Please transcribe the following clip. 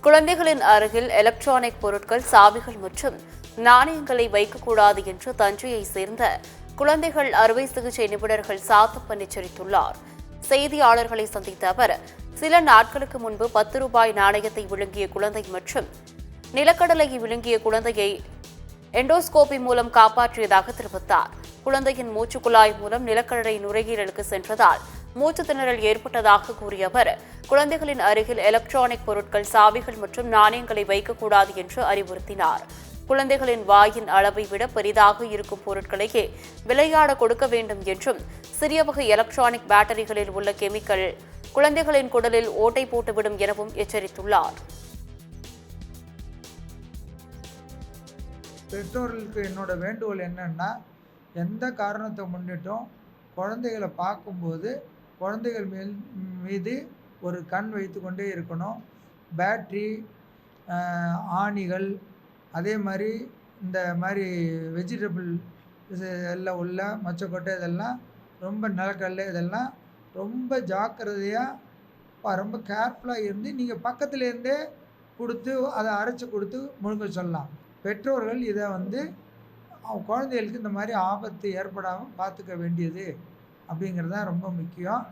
குழந்தைகளின் அருகில் எலக்ட்ரானிக் பொருட்கள், சாவிகள் மற்றும் நாணயங்களை வைக்கக்கூடாது என்று தஞ்சையை சேர்ந்த குழந்தைகள் அறுவை சிகிச்சை நிபுணர்கள் சாத்தப்பன் எச்சரித்துள்ளார். செய்தியாளர்களை சந்தித்த அவர், சில நாட்களுக்கு முன்பு 10 ரூபாய் நாணயத்தை விழுங்கிய குழந்தை மற்றும் நிலக்கடலையை விழுங்கிய குழந்தையை எண்டோஸ்கோபி மூலம் காப்பாற்றியதாக தெரிவித்தார். குழந்தையின் மூச்சுக்குழாய் மூலம் நிலக்கடலை நுரையீரலுக்கு சென்றதால் மூச்சு திணறல் ஏற்பட்டதாக கூறிய அவர், குழந்தைகளின் அருகில் எலக்ட்ரானிக் பொருட்கள், சாவிகள் மற்றும் நாணயங்களை வைக்கக்கூடாது என்று அறிவுறுத்தினார். குழந்தைகளின் வாயின் அளவை விட பெரிதாக இருக்கும் பொருட்களையே விளையாட கொடுக்க வேண்டும் என்றும், சிறிய வகை எலக்ட்ரானிக் பேட்டரிகளில் உள்ள கெமிக்கல் குழந்தைகளின் குடலில் ஓட்டை போட்டுவிடும் எனவும் எச்சரித்துள்ளார். பெற்றோர்களுக்கு என்னோட வேண்டுகோள் என்னன்னா, எந்த காரணத்தை முன்னிட்டும் குழந்தைகளை பார்க்கும்போது குழந்தைகள் மீது ஒரு கண் வைத்து கொண்டே இருக்கணும். பேட்ரி, ஆணிகள், அதே மாதிரி இந்த மாதிரி வெஜிடபிள் எல்லாம் உள்ள மொச்சக்கொட்டை, இதெல்லாம் ரொம்ப நிலக்கடலை, இதெல்லாம் ரொம்ப ஜாக்கிரதையாக ரொம்ப கேர்ஃபுல்லாக இருந்து நீங்கள் பக்கத்துலேருந்தே கொடுத்து அதை அரைச்சி கொடுத்து முழுங்க சொல்லலாம். பெற்றோர்கள் இதை குழந்தைகளுக்கு இந்த மாதிரி ஆபத்து ஏற்படாமல் பார்த்துக்க வேண்டியது அப்படிங்கிறது தான் ரொம்ப முக்கியம்.